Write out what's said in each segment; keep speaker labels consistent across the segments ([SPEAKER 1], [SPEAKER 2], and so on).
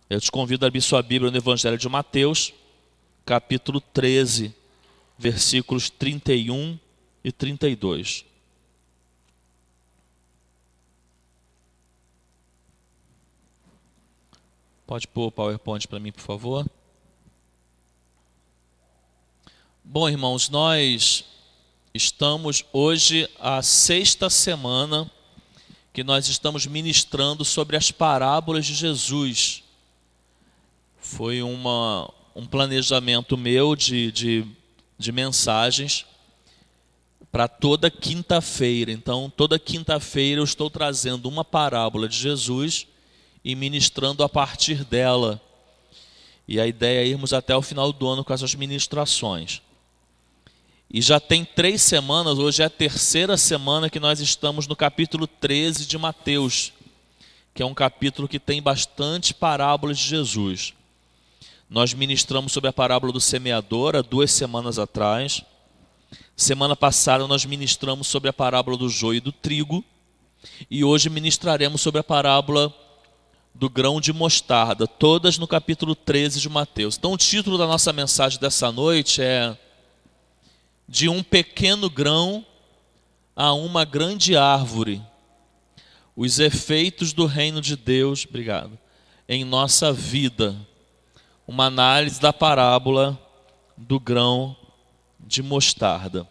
[SPEAKER 1] Eu te convido a abrir sua Bíblia no Evangelho de Mateus, capítulo 13, versículos 31 e 32. Pode pôr o PowerPoint para mim, por favor. Bom, irmãos, nós estamos hoje a sexta semana que nós estamos ministrando sobre as parábolas de Jesus. Foi um planejamento meu de mensagens para toda quinta-feira. Então, toda quinta-feira eu estou trazendo uma parábola de Jesus e ministrando a partir dela. E a ideia é irmos até o final do ano com essas ministrações. E já tem 3 semanas, hoje é a terceira semana que nós estamos no capítulo 13 de Mateus, que é um capítulo que tem bastante parábolas de Jesus. Nós ministramos sobre a parábola do semeador há 2 semanas atrás. Semana passada nós ministramos sobre a parábola do joio e do trigo. E hoje ministraremos sobre a parábola do grão de mostarda, todas no capítulo 13 de Mateus. Então o título da nossa mensagem dessa noite é De um pequeno grão a uma grande árvore, os efeitos do reino de Deus, em nossa vida. Uma análise da parábola do grão de mostarda.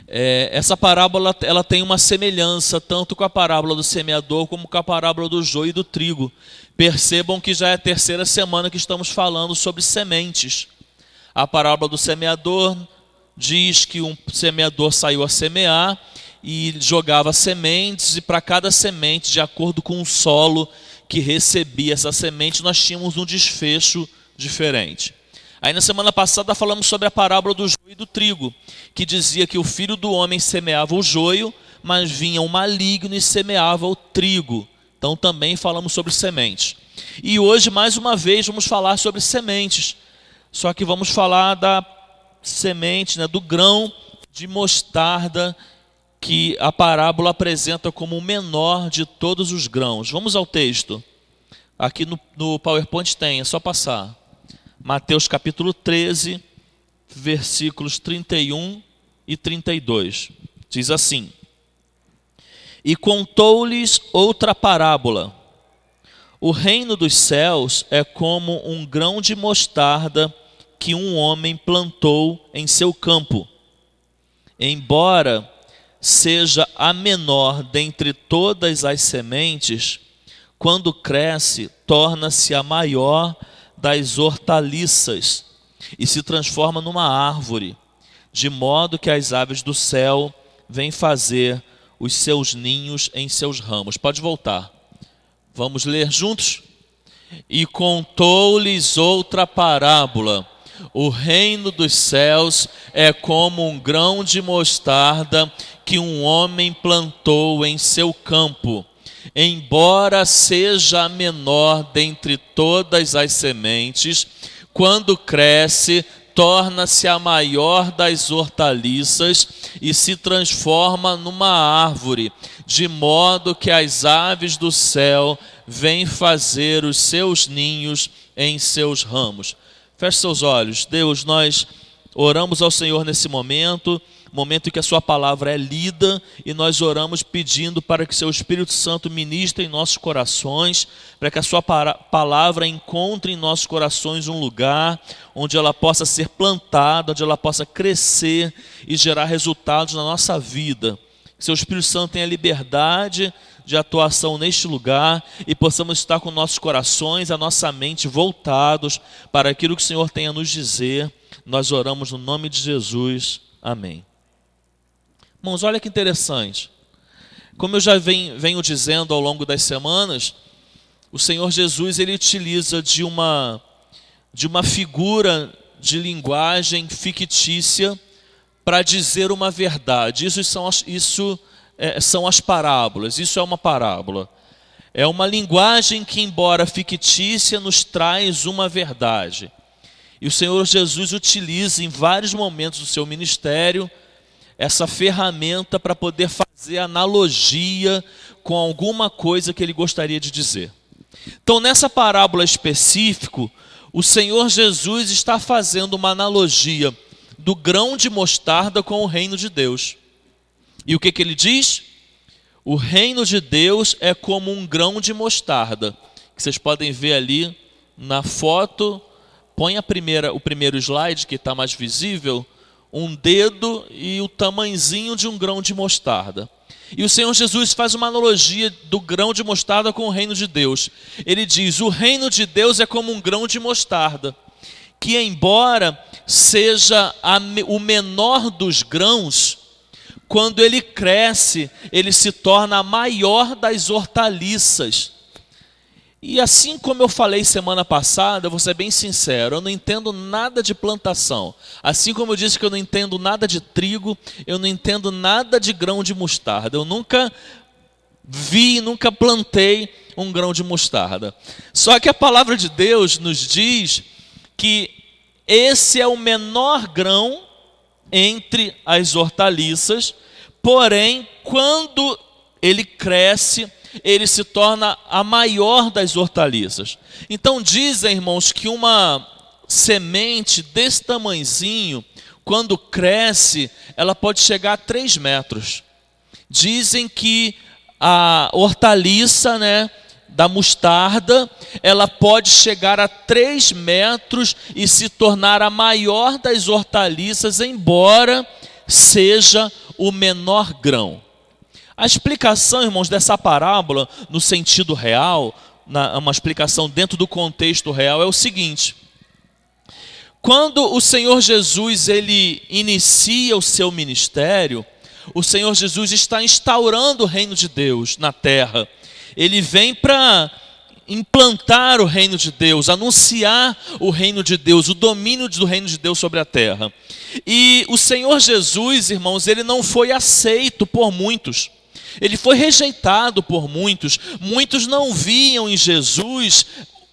[SPEAKER 1] Essa parábola ela tem uma semelhança tanto com a parábola do semeador como com a parábola do joio e do trigo. Percebam que já é a terceira semana que estamos falando sobre sementes. A parábola do semeador diz que um semeador saiu a semear e jogava sementes, e para cada semente, de acordo com o solo que recebia essa semente, nós tínhamos um desfecho diferente. Aí na semana passada falamos sobre a parábola do joio e do trigo, que dizia que o filho do homem semeava o joio, mas vinha um maligno e semeava o trigo. Então também falamos sobre sementes. E hoje, mais uma vez, vamos falar sobre sementes. Só que vamos falar da semente, do grão de mostarda, que a parábola apresenta como o menor de todos os grãos. Vamos ao texto. Aqui no PowerPoint tem, é só passar. Mateus capítulo 13, versículos 31 e 32. Diz assim: E contou-lhes outra parábola. O reino dos céus é como um grão de mostarda que um homem plantou em seu campo. Embora seja a menor dentre todas as sementes, quando cresce, torna-se a maior das hortaliças e se transforma numa árvore, de modo que as aves do céu vêm fazer os seus ninhos em seus ramos. Pode voltar. Vamos ler juntos? E contou-lhes outra parábola. O reino dos céus é como um grão de mostarda que um homem plantou em seu campo. Embora seja a menor dentre todas as sementes, quando cresce, torna-se a maior das hortaliças e se transforma numa árvore, de modo que as aves do céu vêm fazer os seus ninhos em seus ramos. Feche seus olhos. Deus, nós oramos ao Senhor nesse momento em que a sua palavra é lida, e nós oramos pedindo para que seu Espírito Santo ministre em nossos corações, para que a sua palavra encontre em nossos corações um lugar onde ela possa ser plantada, onde ela possa crescer e gerar resultados na nossa vida. Que seu Espírito Santo tenha liberdade de atuação neste lugar e possamos estar com nossos corações, a nossa mente voltados para aquilo que o Senhor tem a nos dizer. Nós oramos no nome de Jesus. Amém. Irmãos, olha que interessante. Como eu já venho dizendo ao longo das semanas, o Senhor Jesus ele utiliza de uma figura de linguagem fictícia para dizer uma verdade. Isso são as parábolas, isso é uma parábola. É uma linguagem que, embora fictícia, nos traz uma verdade. E o Senhor Jesus utiliza em vários momentos do seu ministério essa ferramenta para poder fazer analogia com alguma coisa que ele gostaria de dizer. Então, nessa parábola específica, o Senhor Jesus está fazendo uma analogia do grão de mostarda com o reino de Deus. E o que ele diz? O reino de Deus é como um grão de mostarda, que vocês podem ver ali na foto. Põe o primeiro slide, que está mais visível, um dedo e o tamanzinho de um grão de mostarda. E o Senhor Jesus faz uma analogia do grão de mostarda com o reino de Deus. Ele diz: o reino de Deus é como um grão de mostarda, que embora seja o menor dos grãos, quando ele cresce, ele se torna a maior das hortaliças. E assim como eu falei semana passada, eu vou ser bem sincero, eu não entendo nada de plantação. Assim como eu disse que eu não entendo nada de trigo, eu não entendo nada de grão de mostarda. Eu nunca nunca plantei um grão de mostarda. Só que a palavra de Deus nos diz que esse é o menor grão entre as hortaliças, porém, quando ele cresce, ele se torna a maior das hortaliças. Então dizem, irmãos, que uma semente desse tamanzinho, quando cresce, ela pode chegar a 3 metros. Dizem que a hortaliça, da mostarda, ela pode chegar a 3 metros e se tornar a maior das hortaliças, embora seja o menor grão. A explicação, irmãos, dessa parábola, no sentido real, uma explicação dentro do contexto real, é o seguinte: quando o Senhor Jesus ele inicia o seu ministério, o Senhor Jesus está instaurando o reino de Deus na terra. Ele vem para implantar o reino de Deus, anunciar o reino de Deus, o domínio do reino de Deus sobre a terra. E o Senhor Jesus, irmãos, ele não foi aceito por muitos. Ele foi rejeitado por muitos. Muitos não viam em Jesus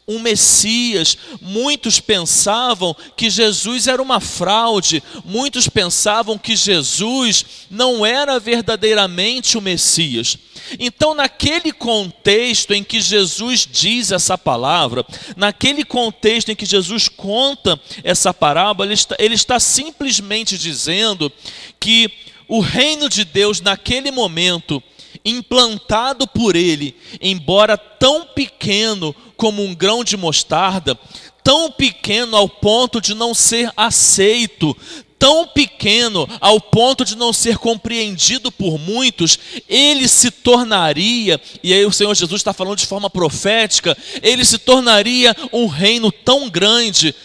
[SPEAKER 1] um Messias. Muitos pensavam que Jesus era uma fraude. Muitos pensavam que Jesus não era verdadeiramente o Messias. Então, naquele contexto em que Jesus diz essa palavra, naquele contexto em que Jesus conta essa parábola, ele está simplesmente dizendo que o reino de Deus, naquele momento, implantado por ele, embora tão pequeno como um grão de mostarda, tão pequeno ao ponto de não ser aceito, tão pequeno ao ponto de não ser compreendido por muitos, ele se tornaria, e aí o Senhor Jesus está falando de forma profética, ele se tornaria um reino tão grande,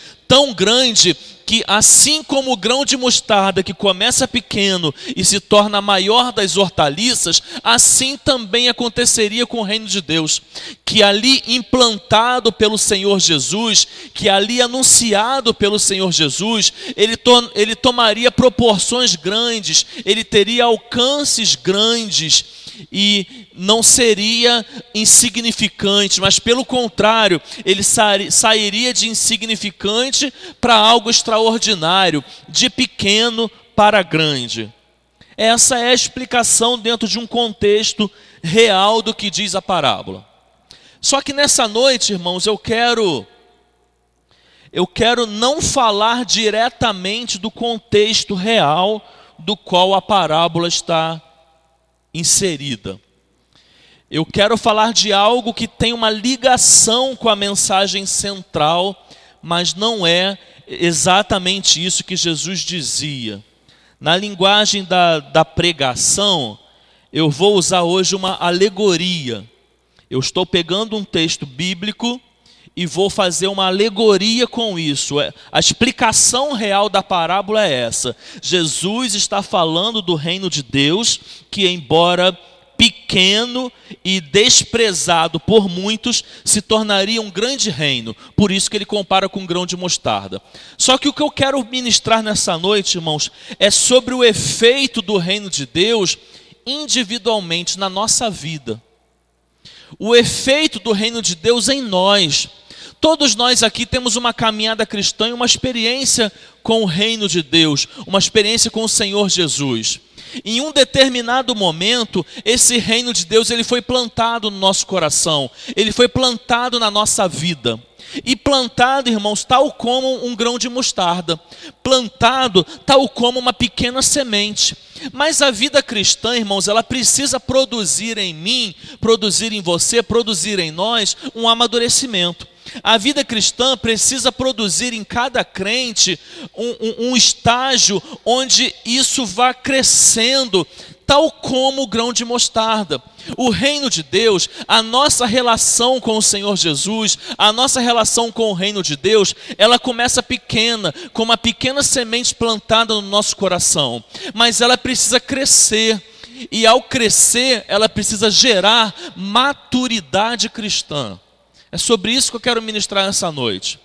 [SPEAKER 1] que assim como o grão de mostarda que começa pequeno e se torna a maior das hortaliças, assim também aconteceria com o reino de Deus, que ali implantado pelo Senhor Jesus, que ali anunciado pelo Senhor Jesus, ele tomaria proporções grandes, ele teria alcances grandes, e não seria insignificante, mas pelo contrário, ele sairia de insignificante para algo extraordinário, de pequeno para grande. Essa é a explicação dentro de um contexto real do que diz a parábola. Só que nessa noite, irmãos, eu quero não falar diretamente do contexto real do qual a parábola está inserida. Eu quero falar de algo que tem uma ligação com a mensagem central, mas não é exatamente isso que Jesus dizia. Na linguagem da pregação, eu vou usar hoje uma alegoria. Eu estou pegando um texto bíblico e vou fazer uma alegoria com isso. A explicação real da parábola é essa. Jesus está falando do reino de Deus, que embora pequeno e desprezado por muitos, se tornaria um grande reino. Por isso que ele compara com um grão de mostarda. Só que o que eu quero ministrar nessa noite, irmãos, é sobre o efeito do reino de Deus individualmente na nossa vida. O efeito do reino de Deus em nós. Todos nós aqui temos uma caminhada cristã e uma experiência com o reino de Deus, uma experiência com o Senhor Jesus. Em um determinado momento, esse reino de Deus ele foi plantado no nosso coração, ele foi plantado na nossa vida. E plantado, irmãos, tal como um grão de mostarda, plantado tal como uma pequena semente. Mas a vida cristã, irmãos, ela precisa produzir em mim, produzir em você, produzir em nós um amadurecimento. A vida cristã precisa produzir em cada crente um estágio onde isso vá crescendo, tal como o grão de mostarda. O reino de Deus, a nossa relação com o Senhor Jesus, a nossa relação com o reino de Deus, ela começa pequena, com uma pequena semente plantada no nosso coração, mas ela precisa crescer, e ao crescer, ela precisa gerar maturidade cristã. É sobre isso que eu quero ministrar essa noite.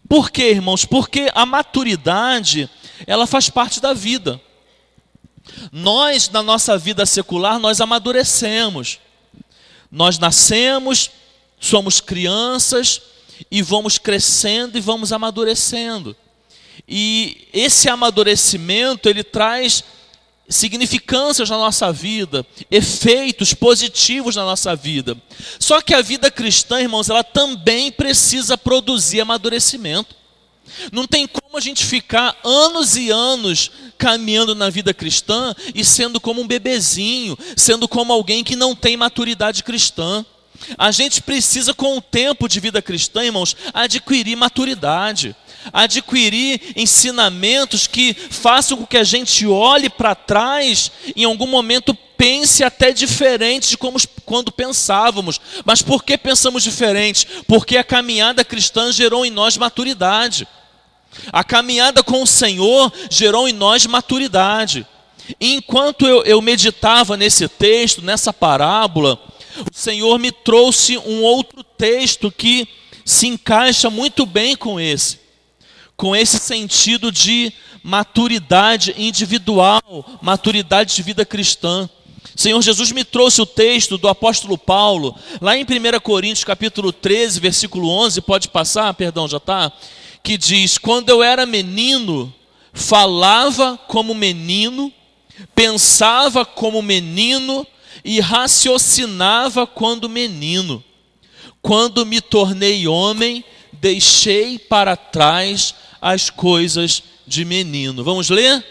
[SPEAKER 1] Por quê, irmãos? Porque a maturidade, ela faz parte da vida. Nós, na nossa vida secular, nós amadurecemos. Nós nascemos, somos crianças e vamos crescendo e vamos amadurecendo. E esse amadurecimento, ele traz significâncias na nossa vida, efeitos positivos na nossa vida. Só que a vida cristã, irmãos, ela também precisa produzir amadurecimento. Não tem como a gente ficar anos e anos caminhando na vida cristã e sendo como um bebezinho, sendo como alguém que não tem maturidade cristã. A gente precisa, com o tempo de vida cristã, irmãos, adquirir maturidade, adquirir ensinamentos que façam com que a gente olhe para trás, em algum momento pense até diferente de como quando pensávamos. Mas por que pensamos diferente? Porque a caminhada cristã gerou em nós maturidade. A caminhada com o Senhor gerou em nós maturidade. E enquanto eu meditava nesse texto, nessa parábola, o Senhor me trouxe um outro texto que se encaixa muito bem com esse sentido de maturidade individual, maturidade de vida cristã. O Senhor Jesus me trouxe o texto do apóstolo Paulo, lá em 1 Coríntios capítulo 13, versículo 11, pode passar, perdão, já está? Que diz: quando eu era menino, falava como menino, pensava como menino e raciocinava quando menino. Quando me tornei homem, deixei para trás as coisas de menino. Vamos ler?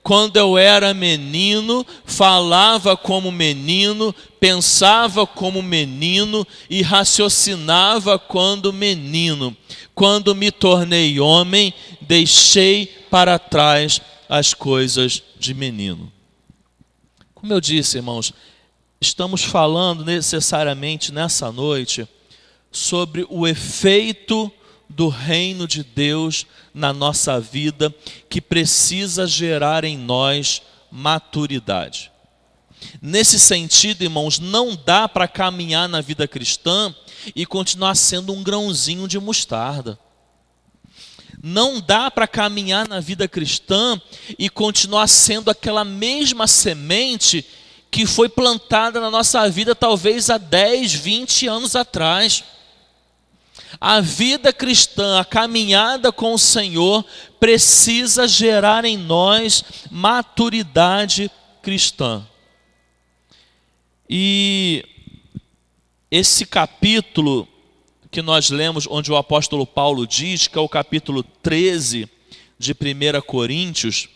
[SPEAKER 1] Quando eu era menino, falava como menino, pensava como menino e raciocinava quando menino. Quando me tornei homem, deixei para trás as coisas de menino. Como eu disse, irmãos, estamos falando necessariamente nessa noite sobre o efeito do reino de Deus na nossa vida, que precisa gerar em nós maturidade. Nesse sentido, irmãos, não dá para caminhar na vida cristã e continuar sendo um grãozinho de mostarda. Não dá para caminhar na vida cristã e continuar sendo aquela mesma semente que foi plantada na nossa vida talvez há 10, 20 anos atrás. A vida cristã, a caminhada com o Senhor, precisa gerar em nós maturidade cristã. E esse capítulo que nós lemos, onde o apóstolo Paulo diz, que é o capítulo 13 de 1 Coríntios,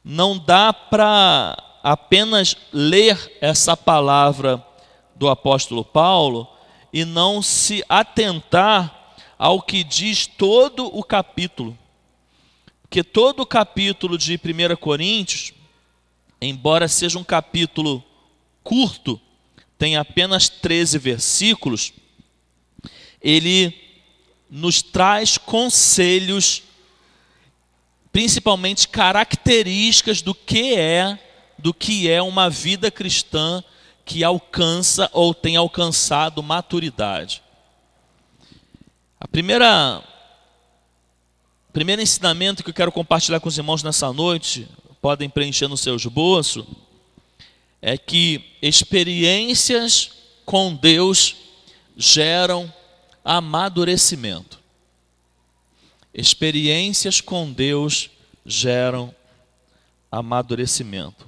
[SPEAKER 1] não dá para apenas ler essa palavra do apóstolo Paulo e não se atentar ao que diz todo o capítulo. Porque todo o capítulo de 1 Coríntios, embora seja um capítulo curto, tem apenas 13 versículos, ele nos traz conselhos, principalmente características do que é uma vida cristã que alcança ou tem alcançado maturidade. O primeiro ensinamento que eu quero compartilhar com os irmãos nessa noite, podem preencher no seu esboço, é que experiências com Deus geram amadurecimento. Experiências com Deus geram amadurecimento.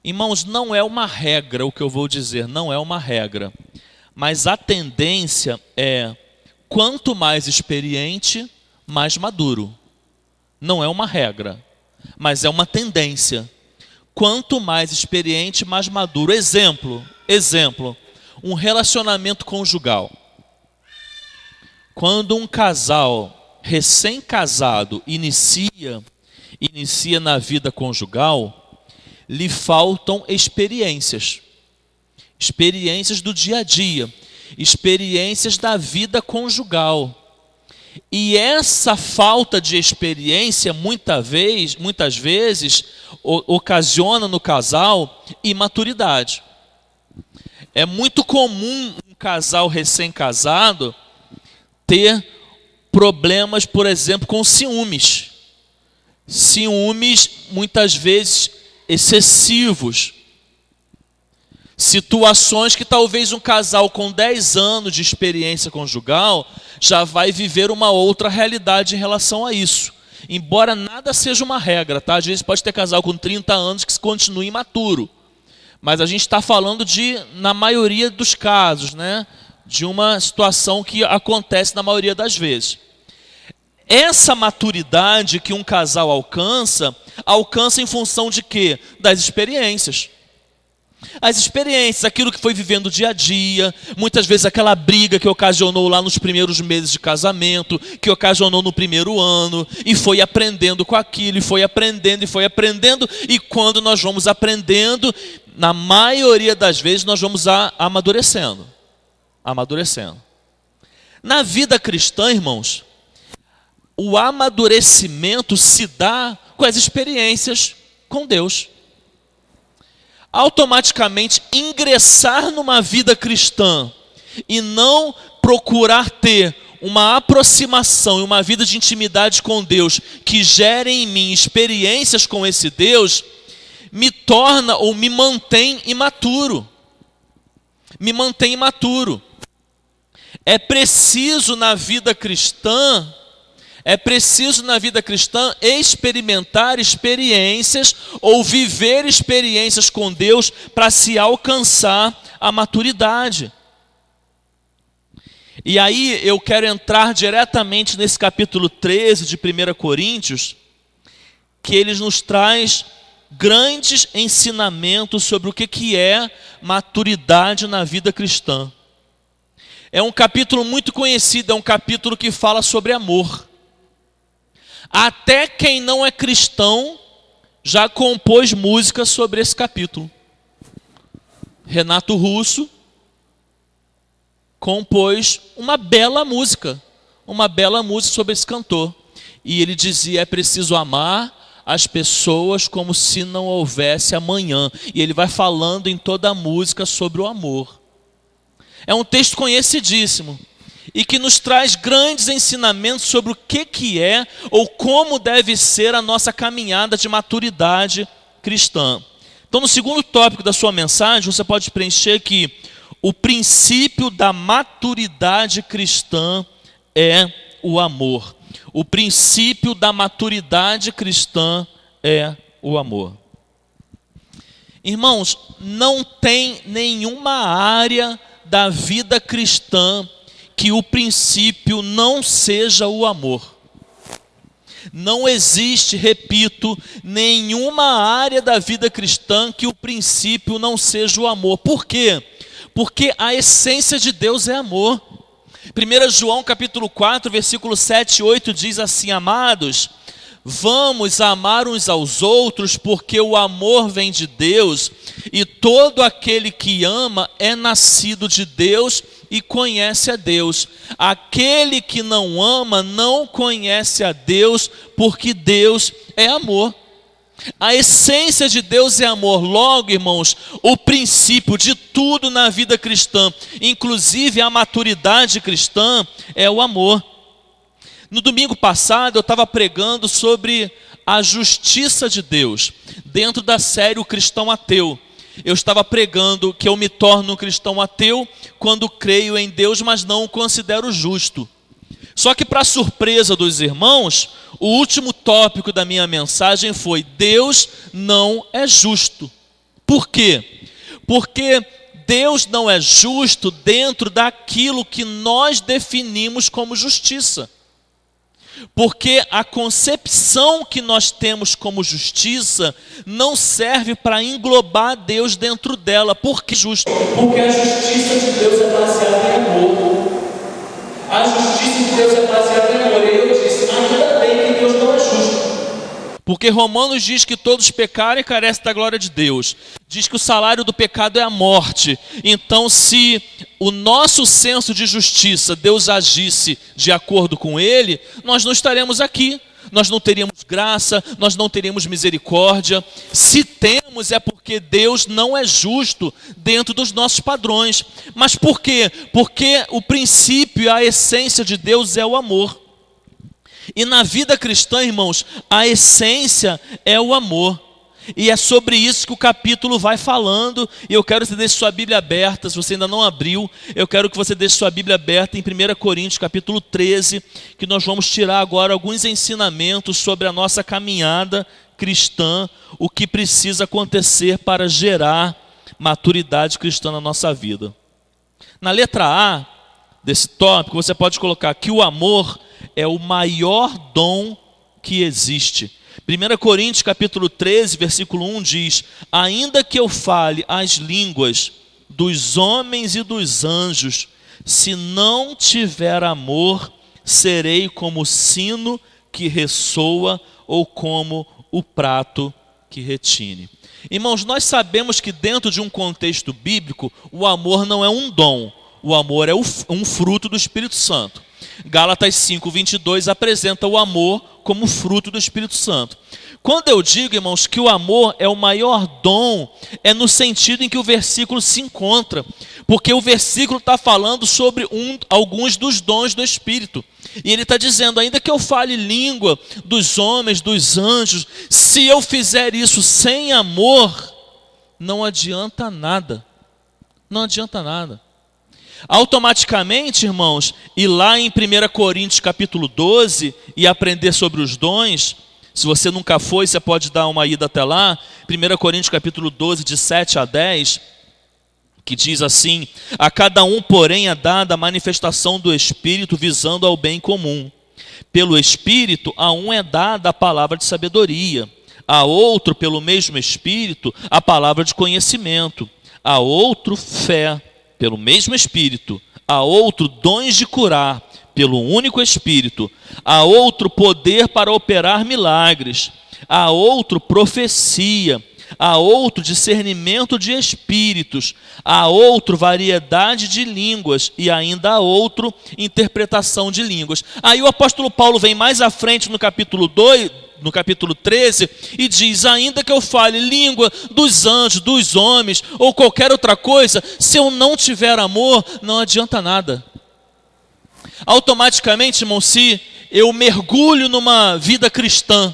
[SPEAKER 1] Irmãos, não é uma regra o que eu vou dizer, não é uma regra. Mas a tendência é, quanto mais experiente, mais maduro. Não é uma regra, mas é uma tendência. Quanto mais experiente, mais maduro. Exemplo, um relacionamento conjugal. Quando um casal recém-casado inicia na vida conjugal, lhe faltam experiências do dia a dia, experiências da vida conjugal. E essa falta de experiência muitas vezes ocasiona no casal imaturidade. É muito comum um casal recém-casado ter problemas, por exemplo, com ciúmes. Ciúmes muitas vezes excessivos. Situações que talvez um casal com 10 anos de experiência conjugal já vai viver uma outra realidade em relação a isso. Embora nada seja uma regra, tá? Às vezes pode ter casal com 30 anos que continue imaturo. Mas a gente está falando na maioria dos casos, né? De uma situação que acontece na maioria das vezes. Essa maturidade que um casal alcança em função de quê? Das experiências. As experiências, aquilo que foi vivendo dia a dia, muitas vezes aquela briga que ocasionou lá nos primeiros meses de casamento, que ocasionou no primeiro ano, e foi aprendendo com aquilo, e foi aprendendo, e quando nós vamos aprendendo, na maioria das vezes nós vamos amadurecendo. Na vida cristã, irmãos, o amadurecimento se dá com as experiências com Deus. Automaticamente ingressar numa vida cristã e não procurar ter uma aproximação e uma vida de intimidade com Deus que gere em mim experiências com esse Deus, me torna ou me mantém imaturo. É preciso na vida cristã experimentar experiências ou viver experiências com Deus para se alcançar a maturidade. E aí eu quero entrar diretamente nesse capítulo 13 de 1 Coríntios, que ele nos traz grandes ensinamentos sobre o que é maturidade na vida cristã. É um capítulo muito conhecido, é um capítulo que fala sobre amor. Até quem não é cristão já compôs música sobre esse capítulo. Renato Russo compôs uma bela música sobre esse cantor. E ele dizia, é preciso amar as pessoas como se não houvesse amanhã. E ele vai falando em toda a música sobre o amor. É um texto conhecidíssimo e que nos traz grandes ensinamentos sobre o que é ou como deve ser a nossa caminhada de maturidade cristã. Então, no segundo tópico da sua mensagem, você pode preencher que o princípio da maturidade cristã é o amor. O princípio da maturidade cristã é o amor. Irmãos, não tem nenhuma área da vida cristã que o princípio não seja o amor. Não existe, repito, nenhuma área da vida cristã que o princípio não seja o amor. Por quê? Porque a essência de Deus é amor. 1 João capítulo 4, versículo 7 e 8 diz assim: amados, vamos amar uns aos outros, porque o amor vem de Deus, e todo aquele que ama é nascido de Deus e conhece a Deus. Aquele que não ama não conhece a Deus, porque Deus é amor. A essência de Deus é amor. Logo, irmãos, o princípio de tudo na vida cristã, inclusive a maturidade cristã, é o amor. No domingo passado eu estava pregando sobre a justiça de Deus, dentro da série O Cristão Ateu. Eu estava pregando que eu me torno um cristão ateu quando creio em Deus, mas não o considero justo. Só que, para surpresa dos irmãos, o último tópico da minha mensagem foi: Deus não é justo. Por quê? Porque Deus não é justo dentro daquilo que nós definimos como justiça. Porque a concepção que nós temos como justiça não serve para englobar Deus dentro dela. Por que justo?
[SPEAKER 2] Porque a justiça de Deus é baseada em amor. A justiça de Deus é baseada em amor. E eu disse, ainda bem que Deus não é justo.
[SPEAKER 1] Porque Romanos diz que todos pecaram e carecem da glória de Deus. Diz que o salário do pecado é a morte. Então, se o nosso senso de justiça, Deus agisse de acordo com ele, nós não estaremos aqui. Nós não teríamos graça, nós não teríamos misericórdia. Se temos, é porque Deus não é justo dentro dos nossos padrões. Mas por quê? Porque o princípio, a essência de Deus é o amor. E na vida cristã, irmãos, a essência é o amor. E é sobre isso que o capítulo vai falando. E eu quero que você deixe sua Bíblia aberta. Se você ainda não abriu, eu quero que você deixe sua Bíblia aberta em 1 Coríntios, capítulo 13, que nós vamos tirar agora alguns ensinamentos sobre a nossa caminhada cristã, o que precisa acontecer para gerar maturidade cristã na nossa vida. Na letra A desse tópico, você pode colocar que o amor é o maior dom que existe. 1 Coríntios capítulo 13, versículo 1 diz: ainda que eu fale as línguas dos homens e dos anjos, se não tiver amor, serei como o sino que ressoa ou como o prato que retine. Irmãos, nós sabemos que dentro de um contexto bíblico, o amor não é um dom, o amor é um fruto do Espírito Santo. Gálatas 5:22 apresenta o amor como fruto do Espírito Santo. Quando eu digo, irmãos, que o amor é o maior dom, é no sentido em que o versículo se encontra. Porque o versículo está falando sobre alguns dos dons do Espírito. E ele está dizendo, ainda que eu fale língua dos homens, dos anjos, se eu fizer isso sem amor, não adianta nada. Não adianta nada. Automaticamente, irmãos, ir lá em 1 Coríntios capítulo 12 e aprender sobre os dons, se você nunca foi, você pode dar uma ida até lá, 1 Coríntios capítulo 12, de 7 a 10, que diz assim: a cada um, porém, é dada a manifestação do Espírito visando ao bem comum. Pelo Espírito, a um é dada a palavra de sabedoria, a outro, pelo mesmo Espírito, a palavra de conhecimento, a outro, fé, pelo mesmo Espírito, a outro dons de curar, pelo único Espírito, a outro poder para operar milagres, a outro profecia, a outro discernimento de espíritos, a outro variedade de línguas e ainda a outro interpretação de línguas. Aí o apóstolo Paulo vem mais à frente no capítulo 2, no capítulo 13, e diz: ainda que eu fale língua dos anjos, dos homens, ou qualquer outra coisa, se eu não tiver amor, não adianta nada. Automaticamente, irmão, se eu mergulho numa vida cristã,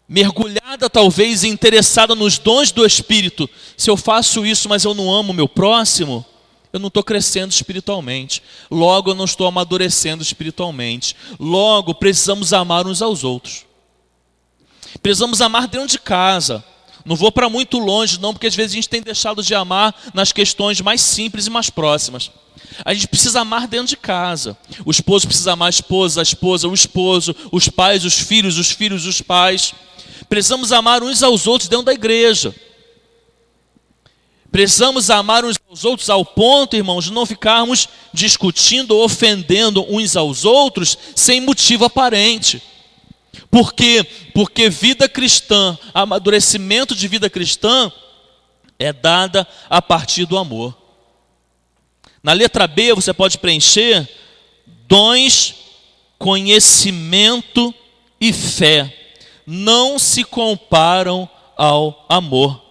[SPEAKER 1] mergulhada talvez, interessada nos dons do Espírito, se eu faço isso, mas eu não amo o meu próximo, eu não estou crescendo espiritualmente. Logo, eu não estou amadurecendo espiritualmente. Logo, precisamos amar uns aos outros. Precisamos amar dentro de casa. Não vou para muito longe não, porque às vezes a gente tem deixado de amar nas questões mais simples e mais próximas. A gente precisa amar dentro de casa. O esposo precisa amar a esposa o esposo, os pais, os filhos, os pais. Precisamos amar uns aos outros dentro da igreja. Precisamos amar uns aos outros ao ponto, irmãos, de não ficarmos discutindo ou ofendendo uns aos outros sem motivo aparente. Por quê? Porque vida cristã, amadurecimento de vida cristã é dada a partir do amor. Na letra B você pode preencher dons, conhecimento e fé. Não se comparam ao amor.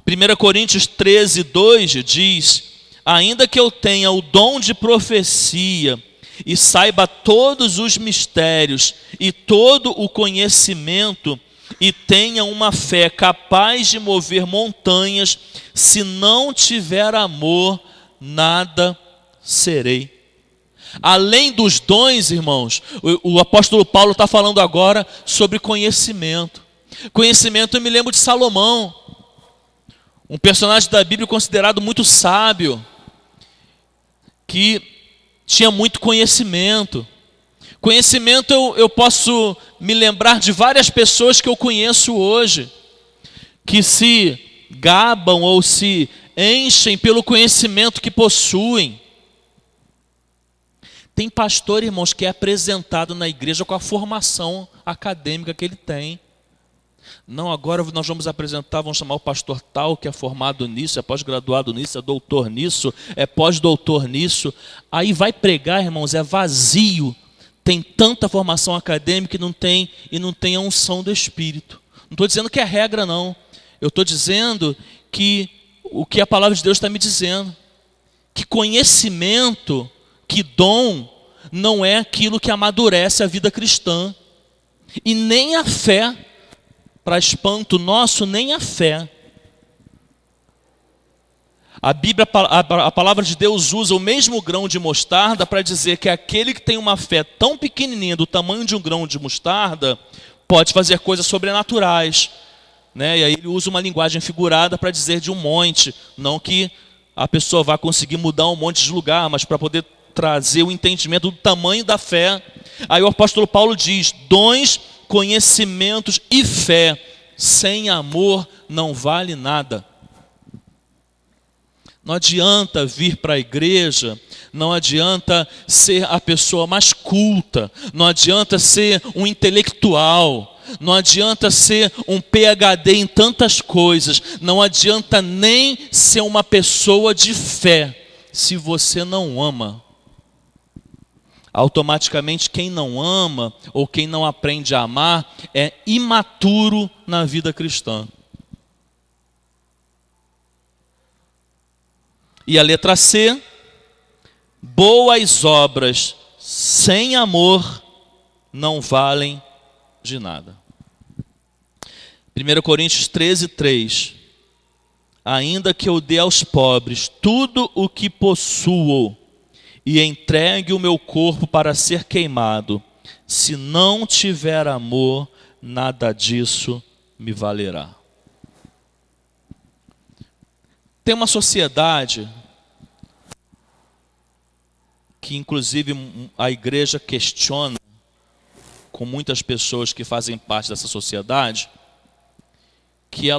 [SPEAKER 1] 1 Coríntios 13, 2 diz: ainda que eu tenha o dom de profecia e saiba todos os mistérios e todo o conhecimento, e tenha uma fé capaz de mover montanhas, se não tiver amor, nada serei. Além dos dons, irmãos, o apóstolo Paulo está falando agora sobre conhecimento. Conhecimento, eu me lembro de Salomão, Um personagem da Bíblia considerado muito sábio, que tinha muito conhecimento. Conhecimento eu posso me lembrar de várias pessoas que eu conheço hoje, que se gabam ou se enchem pelo conhecimento que possuem. Tem pastor, irmãos, que é apresentado na igreja com a formação acadêmica que ele tem. Não, agora nós vamos apresentar, vamos chamar o pastor tal, que é formado nisso, é pós-graduado nisso, é doutor nisso, é pós-doutor nisso. Aí vai pregar, irmãos, é vazio. Tem tanta formação acadêmica e não tem a unção do Espírito. Não estou dizendo que é regra, não. Eu estou dizendo que o que a palavra de Deus está me dizendo. Que conhecimento, que dom, não é aquilo que amadurece a vida cristã. E nem a fé, para espanto nosso, nem a fé. A Bíblia, a palavra de Deus usa o mesmo grão de mostarda para dizer que aquele que tem uma fé tão pequenininha, do tamanho de um grão de mostarda, pode fazer coisas sobrenaturais. Né? E aí ele usa uma linguagem figurada para dizer de um monte. Não que a pessoa vá conseguir mudar um monte de lugar, mas para poder trazer o entendimento do tamanho da fé. Aí o apóstolo Paulo diz: dons, conhecimentos e fé, sem amor não vale nada. Não adianta vir para a igreja, não adianta ser a pessoa mais culta, não adianta ser um intelectual, não adianta ser um PhD em tantas coisas, não adianta nem ser uma pessoa de fé, se você não ama. Automaticamente quem não ama ou quem não aprende a amar é imaturo na vida cristã. E a letra C, boas obras sem amor não valem de nada. 1 Coríntios 13:3, ainda que eu dê aos pobres tudo o que possuo e entregue o meu corpo para ser queimado, se não tiver amor, nada disso me valerá. Tem uma sociedade que inclusive a igreja questiona, com muitas pessoas que fazem parte dessa sociedade, que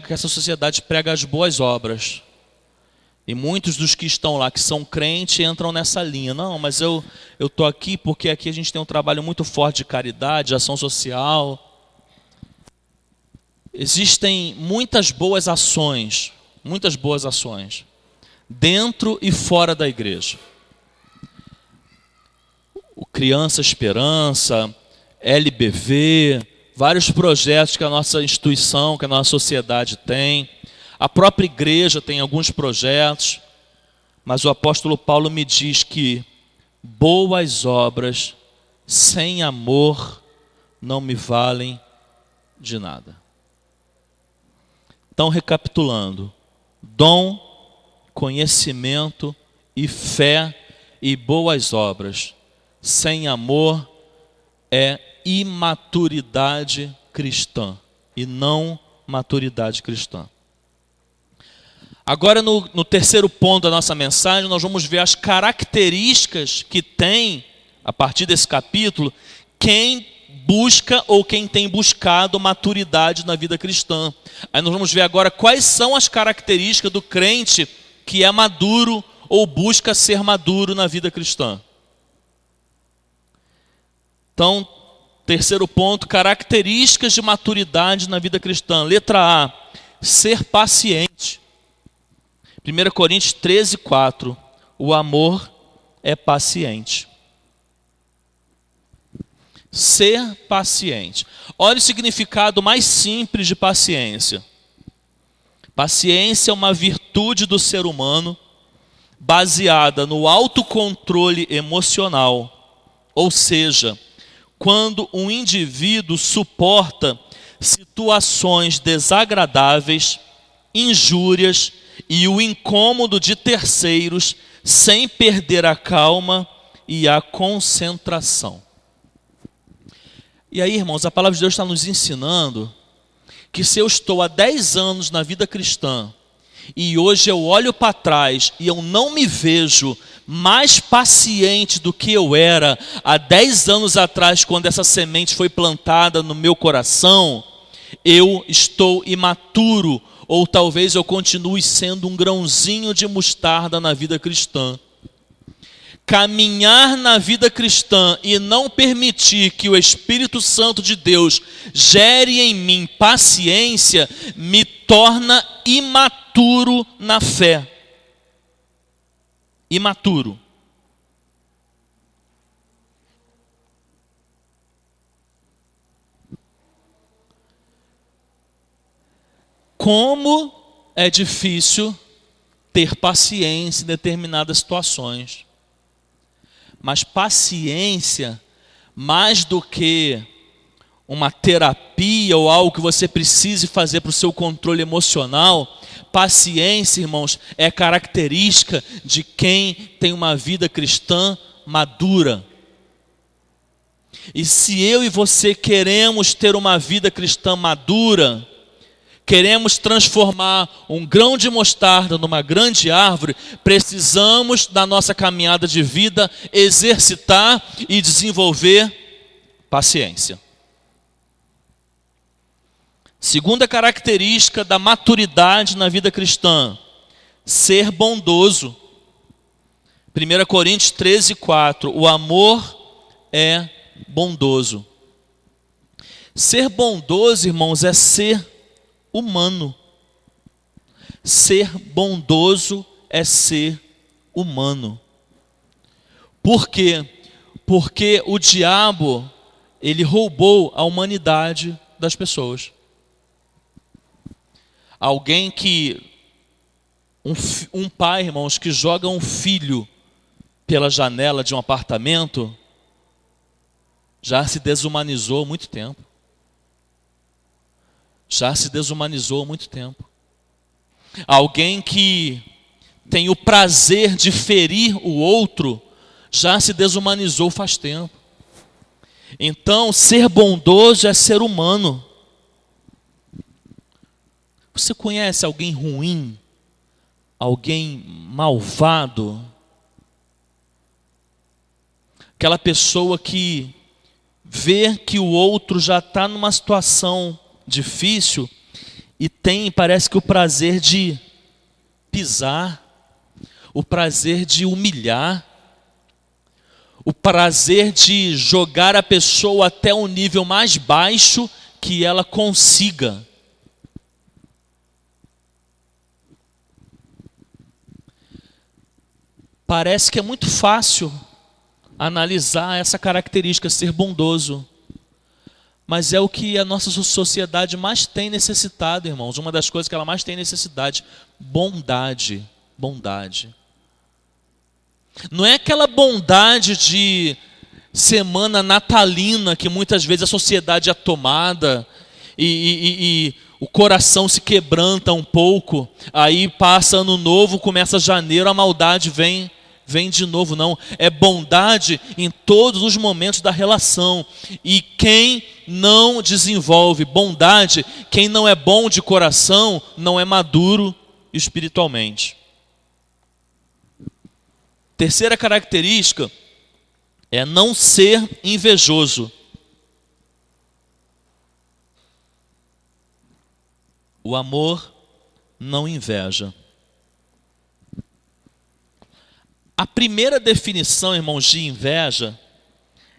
[SPEAKER 1] essa sociedade prega as boas obras. E muitos dos que estão lá, que são crentes, entram nessa linha. Não, mas eu estou aqui porque aqui a gente tem um trabalho muito forte de caridade, de ação social. Existem muitas boas ações, dentro e fora da igreja. O Criança Esperança, LBV, vários projetos que a nossa instituição, que a nossa sociedade tem. A própria igreja tem alguns projetos, mas o apóstolo Paulo me diz que boas obras sem amor não me valem de nada. Então, recapitulando, dom, conhecimento e fé e boas obras sem amor é imaturidade cristã e não maturidade cristã. Agora, no terceiro ponto da nossa mensagem, nós vamos ver as características que tem, a partir desse capítulo, quem busca ou quem tem buscado maturidade na vida cristã. Aí nós vamos ver agora quais são as características do crente que é maduro ou busca ser maduro na vida cristã. Então, terceiro ponto, características de maturidade na vida cristã. Letra A, ser paciente. 1 Coríntios 13:4, o amor é paciente. Ser paciente. Olha o significado mais simples de paciência. Paciência é uma virtude do ser humano baseada no autocontrole emocional, ou seja, quando um indivíduo suporta situações desagradáveis, injúrias e o incômodo de terceiros sem perder a calma e a concentração. E aí, irmãos, a palavra de Deus está nos ensinando que se eu estou há 10 anos na vida cristã, e hoje eu olho para trás e eu não me vejo mais paciente do que eu era há 10 anos atrás, quando essa semente foi plantada no meu coração, eu estou imaturo, ou talvez eu continue sendo um grãozinho de mostarda na vida cristã. Caminhar na vida cristã e não permitir que o Espírito Santo de Deus gere em mim paciência, me torna imaturo na fé. Imaturo. Como é difícil ter paciência em determinadas situações. Mas paciência, mais do que uma terapia ou algo que você precise fazer para o seu controle emocional, paciência, irmãos, é característica de quem tem uma vida cristã madura. E se eu e você queremos ter uma vida cristã madura, queremos transformar um grão de mostarda numa grande árvore, precisamos, na nossa caminhada de vida, exercitar e desenvolver paciência. Segunda característica da maturidade na vida cristã: ser bondoso. 1 Coríntios 13:4, o amor é bondoso. Ser bondoso, irmãos, é ser humano. Ser bondoso é ser humano. Por quê? Porque o diabo, ele roubou a humanidade das pessoas. Alguém que, um pai, irmãos, que joga um filho pela janela de um apartamento, já se desumanizou há muito tempo. Já se desumanizou há muito tempo. Alguém que tem o prazer de ferir o outro, já se desumanizou faz tempo. Então, ser bondoso é ser humano. Você conhece alguém ruim? Alguém malvado? Aquela pessoa que vê que o outro já está numa situação difícil e tem, parece que o prazer de pisar, o prazer de humilhar, o prazer de jogar a pessoa até o nível mais baixo que ela consiga. Parece que é muito fácil analisar essa característica, ser bondoso. Mas é o que a nossa sociedade mais tem necessitado, irmãos. Uma das coisas que ela mais tem necessidade: bondade. Bondade. Não é aquela bondade de semana natalina que muitas vezes a sociedade é tomada e o coração se quebranta um pouco. Aí passa ano novo, começa janeiro, a maldade vem de novo. Não, é bondade em todos os momentos da relação. E quem não desenvolve bondade, quem não é bom de coração, não é maduro espiritualmente. Terceira característica é não ser invejoso. O amor não inveja. A primeira definição, irmãos, de inveja,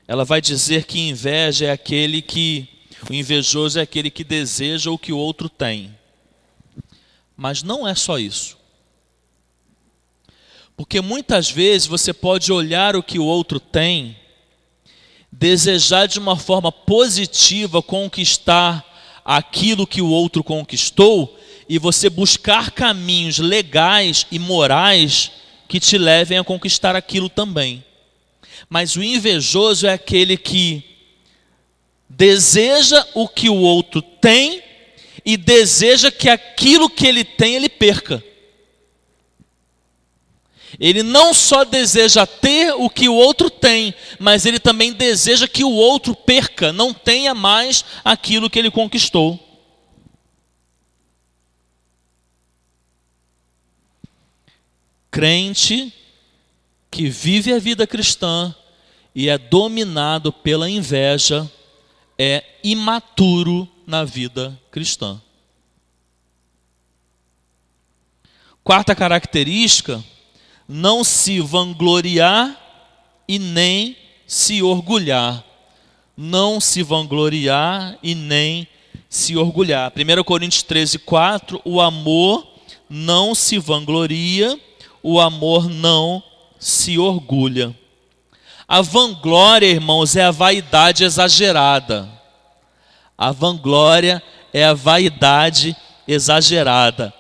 [SPEAKER 1] ela vai dizer que inveja é aquele que, o invejoso é aquele que deseja o que o outro tem. Mas não é só isso. Porque muitas vezes você pode olhar o que o outro tem, desejar de uma forma positiva conquistar aquilo que o outro conquistou, e você buscar caminhos legais e morais que te levem a conquistar aquilo também. Mas o invejoso é aquele que deseja o que o outro tem e deseja que aquilo que ele tem ele perca. Ele não só deseja ter o que o outro tem, mas ele também deseja que o outro perca, não tenha mais aquilo que ele conquistou. Crente que vive a vida cristã e é dominado pela inveja é imaturo na vida cristã. Quarta característica, não se vangloriar e nem se orgulhar. Não se vangloriar e nem se orgulhar. 1 Coríntios 13:4, o amor não se vangloria, o amor não se orgulha. A vanglória, irmãos, é a vaidade exagerada. A vanglória é a vaidade exagerada.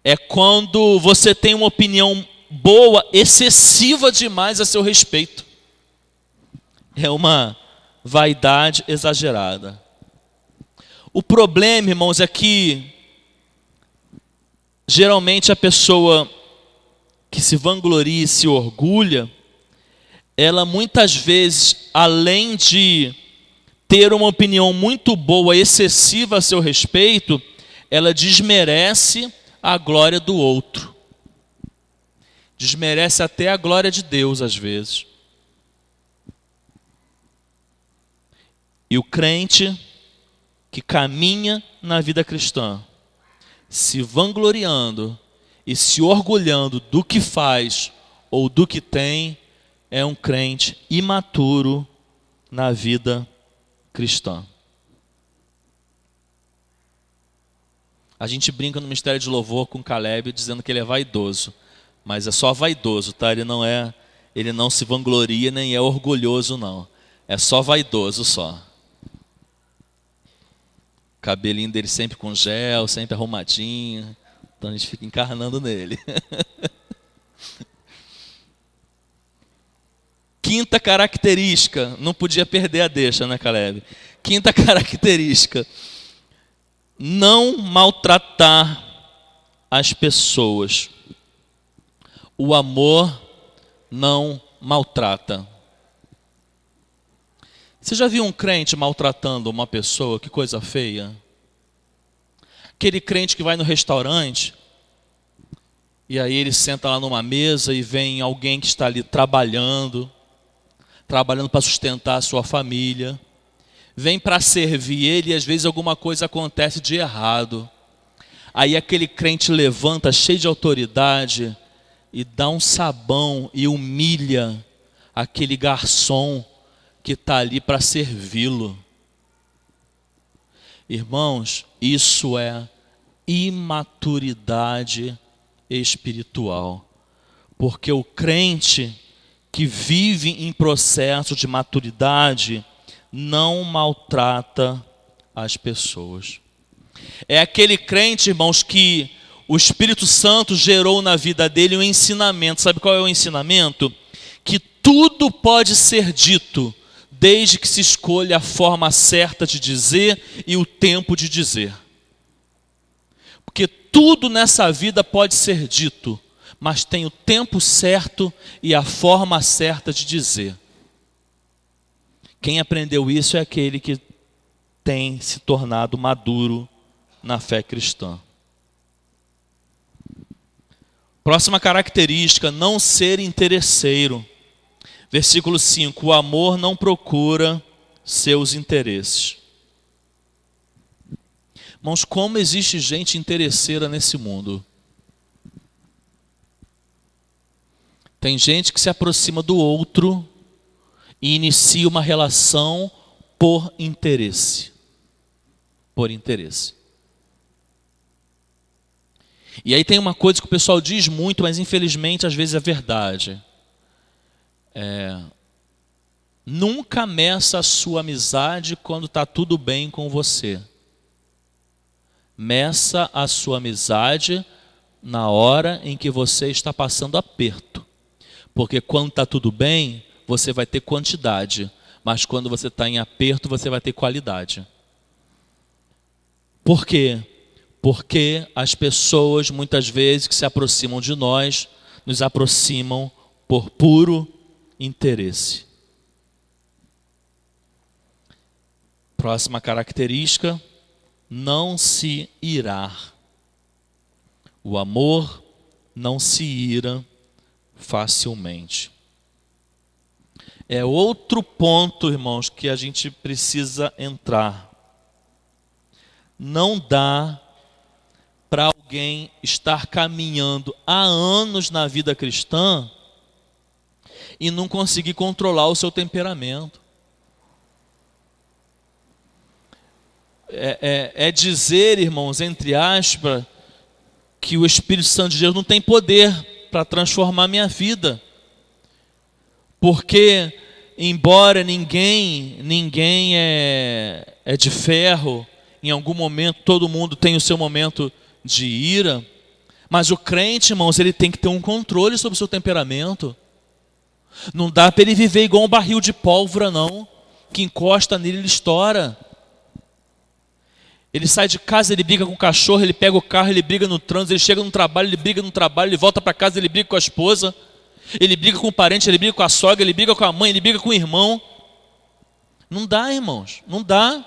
[SPEAKER 1] É quando você tem uma opinião boa, excessiva demais a seu respeito. É uma vaidade exagerada. O problema, irmãos, é que geralmente a pessoa que se vangloria e se orgulha, ela muitas vezes, além de ter uma opinião muito boa, excessiva a seu respeito, ela desmerece a glória do outro. Desmerece até a glória de Deus, às vezes. E o crente que caminha na vida cristã, se vangloriando e se orgulhando do que faz ou do que tem, é um crente imaturo na vida cristã. A gente brinca no Ministério de Louvor com Caleb dizendo que ele é vaidoso, mas é só vaidoso, tá? Ele não se vangloria nem é orgulhoso, não. É só vaidoso só. O cabelinho dele sempre com gel, sempre arrumadinho. Então a gente fica encarnando nele. Quinta característica, não podia perder a deixa, né, Caleb? Quinta característica, não maltratar as pessoas. O amor não maltrata. Você já viu um crente maltratando uma pessoa? Que coisa feia. Aquele crente que vai no restaurante e aí ele senta lá numa mesa e vem alguém que está ali trabalhando para sustentar a sua família. Vem para servir ele e às vezes alguma coisa acontece de errado. Aí aquele crente levanta cheio de autoridade e dá um sabão e humilha aquele garçom que está ali para servi-lo. Irmãos, isso é imaturidade espiritual. Porque o crente que vive em processo de maturidade não maltrata as pessoas. É aquele crente, irmãos, que o Espírito Santo gerou na vida dele um ensinamento. Sabe qual é o ensinamento? Que tudo pode ser dito, desde que se escolha a forma certa de dizer e o tempo de dizer. Porque tudo nessa vida pode ser dito, mas tem o tempo certo e a forma certa de dizer. Quem aprendeu isso é aquele que tem se tornado maduro na fé cristã. Próxima característica, não ser interesseiro. Versículo 5, o amor não procura seus interesses. Irmãos, como existe gente interesseira nesse mundo. Tem gente que se aproxima do outro e inicia uma relação por interesse. Por interesse. E aí tem uma coisa que o pessoal diz muito, mas infelizmente às vezes é verdade. Nunca meça a sua amizade quando está tudo bem com você. Meça a sua amizade na hora em que você está passando aperto. Porque quando está tudo bem, você vai ter quantidade. Mas quando você está em aperto, você vai ter qualidade. Por quê? Porque as pessoas, muitas vezes, que se aproximam de nós, nos aproximam por puro interesse. Próxima característica, não se irar. O amor não se ira facilmente. É outro ponto, irmãos, que a gente precisa entrar. Não dá para alguém estar caminhando há anos na vida cristã e não conseguir controlar o seu temperamento. É dizer, irmãos, entre aspas, que o Espírito Santo de Deus não tem poder para transformar minha vida. Porque, embora ninguém é de ferro, em algum momento todo mundo tem o seu momento de ira, mas o crente, irmãos, ele tem que ter um controle sobre o seu temperamento. Não dá para ele viver igual um barril de pólvora, não, que encosta nele, ele estoura. Ele sai de casa, ele briga com o cachorro, ele pega o carro, ele briga no trânsito, ele chega no trabalho, ele briga no trabalho, ele volta para casa, ele briga com a esposa, ele briga com o parente, ele briga com a sogra, ele briga com a mãe, ele briga com o irmão. Não dá, irmãos, não dá.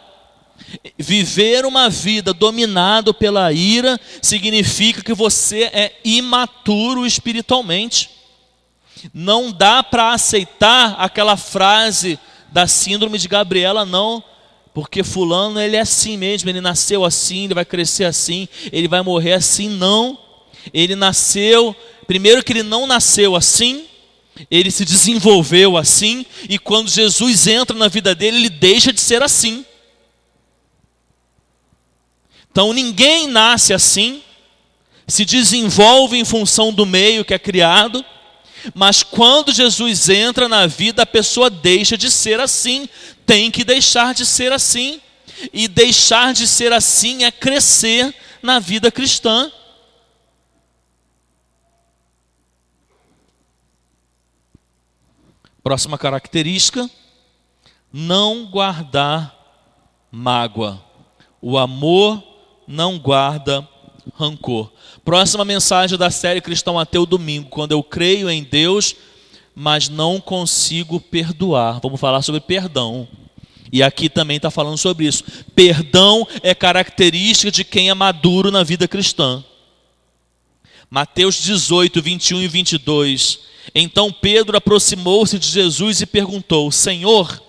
[SPEAKER 1] Viver uma vida dominado pela ira significa que você é imaturo espiritualmente. Não dá para aceitar aquela frase da síndrome de Gabriela, não. Porque fulano, ele é assim mesmo, ele nasceu assim, ele vai crescer assim, ele vai morrer assim. Não, ele nasceu, primeiro que ele não nasceu assim, ele se desenvolveu assim, e quando Jesus entra na vida dele, ele deixa de ser assim. Então ninguém nasce assim, se desenvolve em função do meio que é criado, mas quando Jesus entra na vida, a pessoa deixa de ser assim, tem que deixar de ser assim. E deixar de ser assim é crescer na vida cristã. Próxima característica, não guardar mágoa. O amor não guarda rancor. Próxima mensagem da série Cristão Ateu Domingo. Quando eu creio em Deus, mas não consigo perdoar. Vamos falar sobre perdão. E aqui também está falando sobre isso. Perdão é característica de quem é maduro na vida cristã. Mateus 18, 21 e 22. Então Pedro aproximou-se de Jesus e perguntou: Senhor,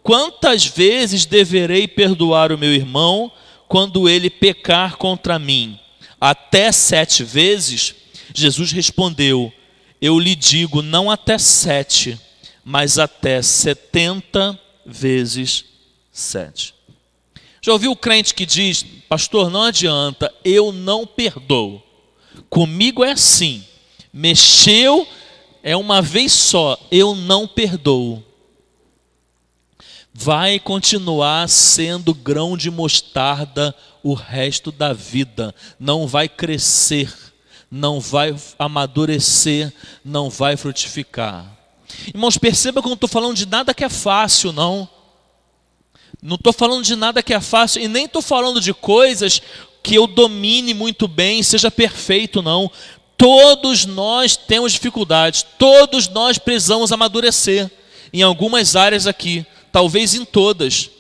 [SPEAKER 1] quantas vezes deverei perdoar o meu irmão quando ele pecar contra mim? Até 7 vezes? Jesus respondeu: eu lhe digo, não até 7, mas até 70 vezes 7. Já ouviu o crente que diz: pastor, não adianta, eu não perdoo. Comigo é assim, mexeu, é uma vez só, eu não perdoo. Vai continuar sendo grão de mostarda o resto da vida. Não vai crescer, não vai amadurecer, não vai frutificar. Irmãos, perceba que eu não estou falando de nada que é fácil, não. Não estou falando de nada que é fácil e nem estou falando de coisas que eu domine muito bem, seja perfeito, não. Todos nós temos dificuldades, todos nós precisamos amadurecer em algumas áreas aqui. Talvez em todas.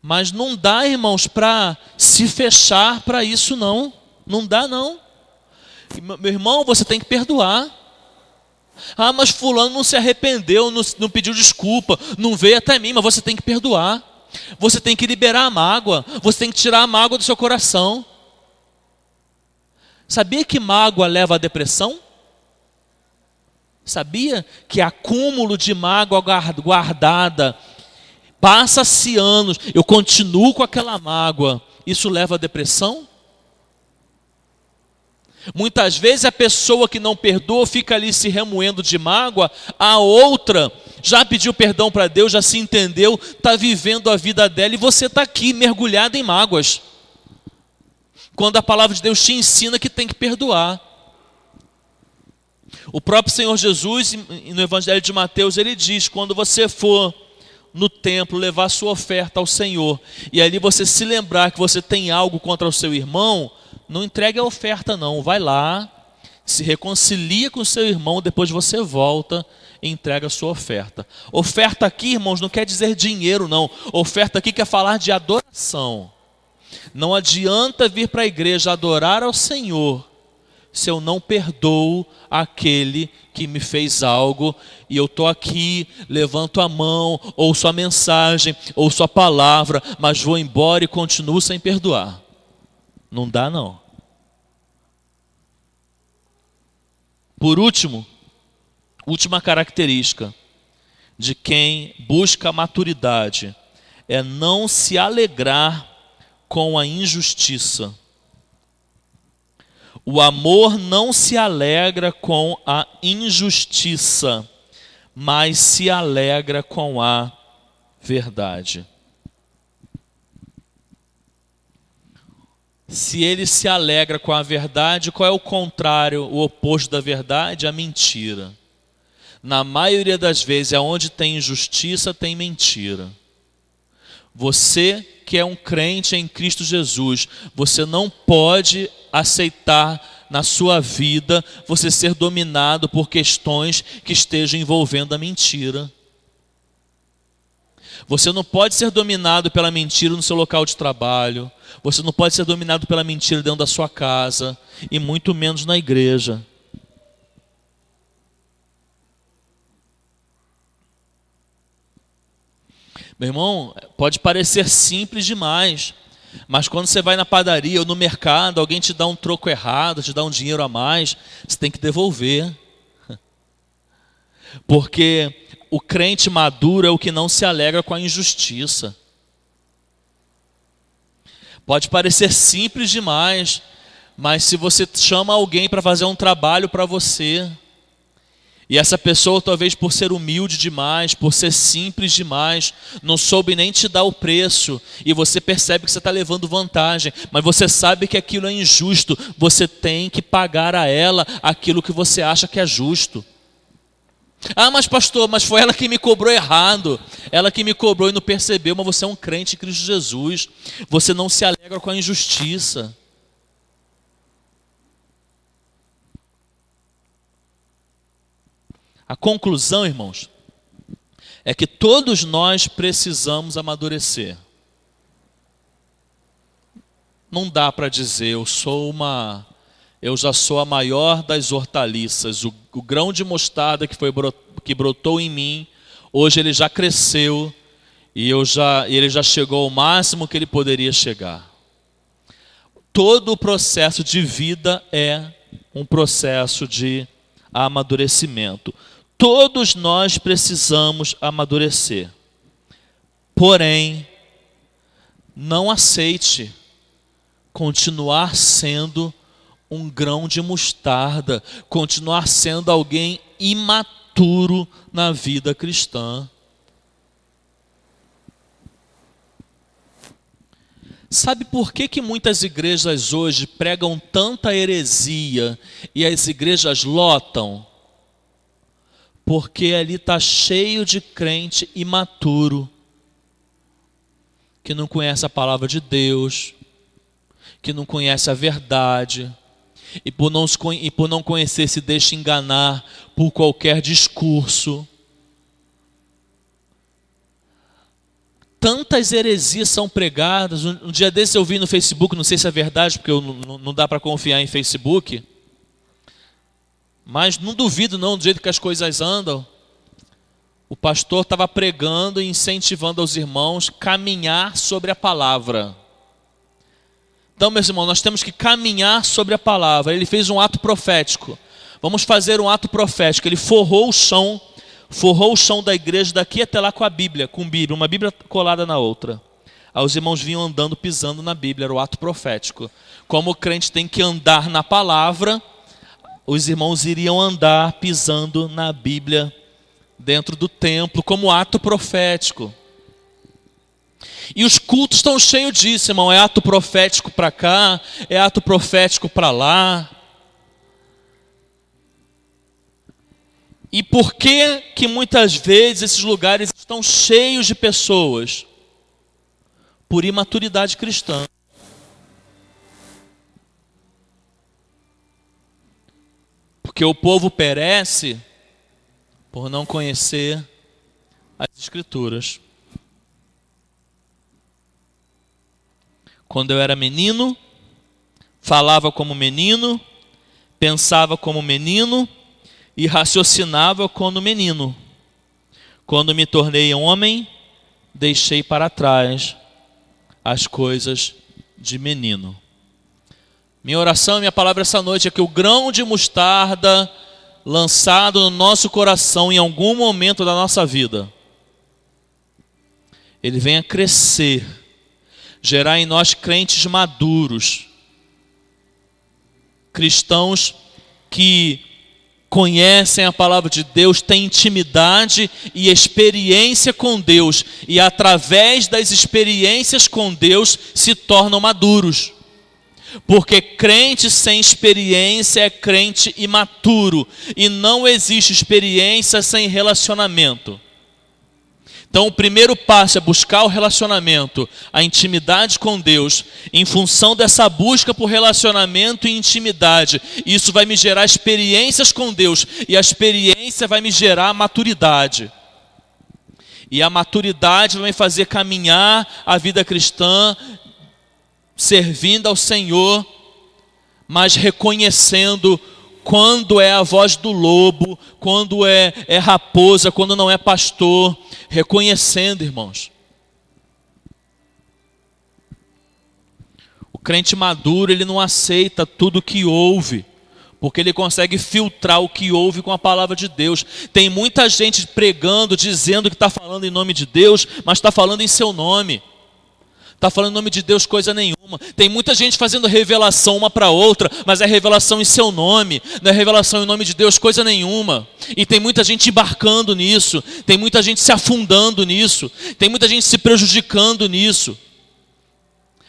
[SPEAKER 1] Mas não dá, irmãos, para se fechar para isso, não. Não dá, não. Meu irmão, você tem que perdoar. Ah, mas fulano não se arrependeu, não pediu desculpa, não veio até mim, mas você tem que perdoar. Você tem que liberar a mágoa. Você tem que tirar a mágoa do seu coração. Sabia que mágoa leva à depressão? Sabia que acúmulo de mágoa guardada, passa-se anos, eu continuo com aquela mágoa, isso leva à depressão? Muitas vezes a pessoa que não perdoa fica ali se remoendo de mágoa, a outra já pediu perdão para Deus, já se entendeu, está vivendo a vida dela e você está aqui mergulhado em mágoas. Quando a palavra de Deus te ensina que tem que perdoar. O próprio Senhor Jesus, no Evangelho de Mateus, ele diz: quando você for no templo levar sua oferta ao Senhor, e ali você se lembrar que você tem algo contra o seu irmão, não entregue a oferta não, vai lá, se reconcilia com o seu irmão, depois você volta e entrega a sua oferta. Oferta aqui, irmãos, não quer dizer dinheiro não, oferta aqui quer falar de adoração. Não adianta vir para a igreja adorar ao Senhor se eu não perdoo aquele que me fez algo, e eu estou aqui, levanto a mão, ouço a mensagem, ouço a palavra, mas vou embora e continuo sem perdoar? Não dá, não. Por último, última característica de quem busca a maturidade é não se alegrar com a injustiça. O amor não se alegra com a injustiça, mas se alegra com a verdade. Se ele se alegra com a verdade, qual é o contrário, o oposto da verdade? A mentira. Na maioria das vezes, aonde tem injustiça, tem mentira. Você que é um crente em Cristo Jesus, você não pode aceitar na sua vida você ser dominado por questões que estejam envolvendo a mentira. Você não pode ser dominado pela mentira no seu local de trabalho. Você não pode ser dominado pela mentira dentro da sua casa, e muito menos na igreja. Meu irmão, pode parecer simples demais, mas quando você vai na padaria ou no mercado, alguém te dá um troco errado, te dá um dinheiro a mais, você tem que devolver. Porque o crente maduro é o que não se alegra com a injustiça. Pode parecer simples demais, mas se você chama alguém para fazer um trabalho para você, e essa pessoa, talvez por ser humilde demais, por ser simples demais, não soube nem te dar o preço, e você percebe que você está levando vantagem, mas você sabe que aquilo é injusto, você tem que pagar a ela aquilo que você acha que é justo. Ah, mas pastor, mas foi ela que me cobrou errado, ela que me cobrou e não percebeu. Mas você é um crente em Cristo Jesus, você não se alegra com a injustiça. A conclusão, irmãos, é que todos nós precisamos amadurecer. Não dá para dizer, eu já sou a maior das hortaliças. O grão de mostarda que brotou em mim, hoje ele já cresceu e ele já chegou ao máximo que ele poderia chegar. Todo o processo de vida é um processo de amadurecimento. Todos nós precisamos amadurecer. Porém, não aceite continuar sendo um grão de mostarda, continuar sendo alguém imaturo na vida cristã. Sabe por que muitas igrejas hoje pregam tanta heresia e as igrejas lotam? Porque ali está cheio de crente imaturo, que não conhece a palavra de Deus, que não conhece a verdade, e por não conhecer se deixa enganar por qualquer discurso. Tantas heresias são pregadas. Um dia desse eu vi no Facebook, não sei se é verdade, porque não dá para confiar em Facebook, mas não duvido não, do jeito que as coisas andam. O pastor estava pregando e incentivando aos irmãos a caminhar sobre a palavra. Então, meus irmãos, nós temos que caminhar sobre a palavra. Ele fez um ato profético. Vamos fazer um ato profético. Ele forrou o chão da igreja daqui até lá com a Bíblia, uma Bíblia colada na outra. Aí os irmãos vinham andando, pisando na Bíblia, era o ato profético. Como o crente tem que andar na palavra, os irmãos iriam andar pisando na Bíblia dentro do templo, como ato profético. E os cultos estão cheios disso, irmão. É ato profético para cá, é ato profético para lá. E por que muitas vezes esses lugares estão cheios de pessoas? Por imaturidade cristã. Porque o povo perece por não conhecer as Escrituras. Quando eu era menino, falava como menino, Pensava como menino e raciocinava como menino. Quando me tornei homem, deixei para trás as coisas de menino. Minha oração e minha palavra essa noite é que o grão de mostarda lançado no nosso coração em algum momento da nossa vida, ele venha crescer, gerar em nós crentes maduros, cristãos que conhecem a palavra de Deus, têm intimidade e experiência com Deus, e através das experiências com Deus se tornam maduros. Porque crente sem experiência é crente imaturo, e não existe experiência sem relacionamento. Então o primeiro passo é buscar o relacionamento, a intimidade com Deus. Em função dessa busca por relacionamento e intimidade, isso vai me gerar experiências com Deus, e a experiência vai me gerar maturidade. E a maturidade vai me fazer caminhar a vida cristã, servindo ao Senhor, mas reconhecendo quando é a voz do lobo, quando é raposa, quando não é pastor, reconhecendo, irmãos. O crente maduro, ele não aceita tudo que ouve, porque ele consegue filtrar o que ouve com a palavra de Deus. Tem muita gente pregando, dizendo que está falando em nome de Deus, mas está falando em seu nome. Está falando em nome de Deus coisa nenhuma. Tem muita gente fazendo revelação uma para outra, mas é revelação em seu nome, não é revelação em nome de Deus coisa nenhuma. E tem muita gente embarcando nisso, tem muita gente se afundando nisso, tem muita gente se prejudicando nisso.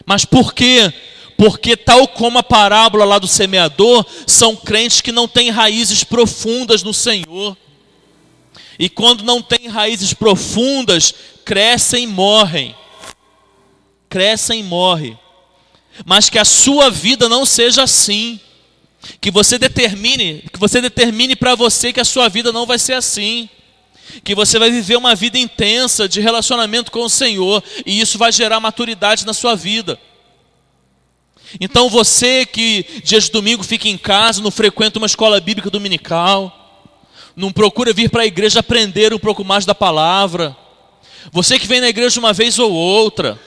[SPEAKER 1] Mas por quê? Porque tal como a parábola lá do semeador, são crentes que não têm raízes profundas no Senhor. E quando não têm raízes profundas, crescem e morrem. Crescem e morrem. Mas que a sua vida não seja assim. Que você determine para você que a sua vida não vai ser assim. Que você vai viver uma vida intensa de relacionamento com o Senhor, e isso vai gerar maturidade na sua vida. Então você que dias de domingo fica em casa, não frequenta uma escola bíblica dominical, não procura vir para a igreja aprender um pouco mais da palavra, você que vem na igreja uma vez ou outra,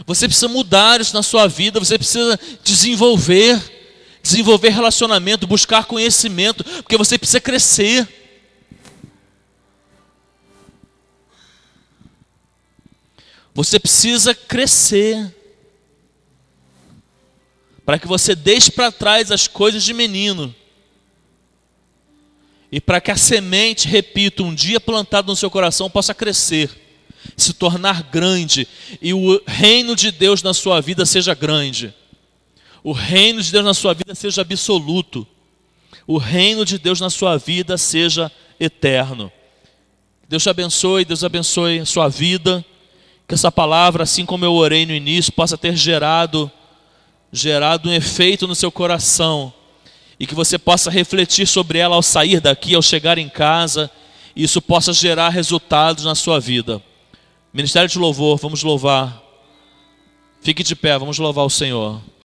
[SPEAKER 1] você precisa mudar isso na sua vida, você precisa desenvolver relacionamento, buscar conhecimento, porque você precisa crescer. Você precisa crescer, para que você deixe para trás as coisas de menino, e para que a semente, repito, um dia plantada no seu coração, possa crescer, se tornar grande, e o reino de Deus na sua vida seja grande, o reino de Deus na sua vida seja absoluto, o reino de Deus na sua vida seja eterno. Deus te abençoe, Deus abençoe a sua vida, que essa palavra, assim como eu orei no início, possa ter gerado um efeito no seu coração, e que você possa refletir sobre ela ao sair daqui, ao chegar em casa, e isso possa gerar resultados na sua vida. Ministério de louvor, vamos louvar. Fique de pé, vamos louvar o Senhor.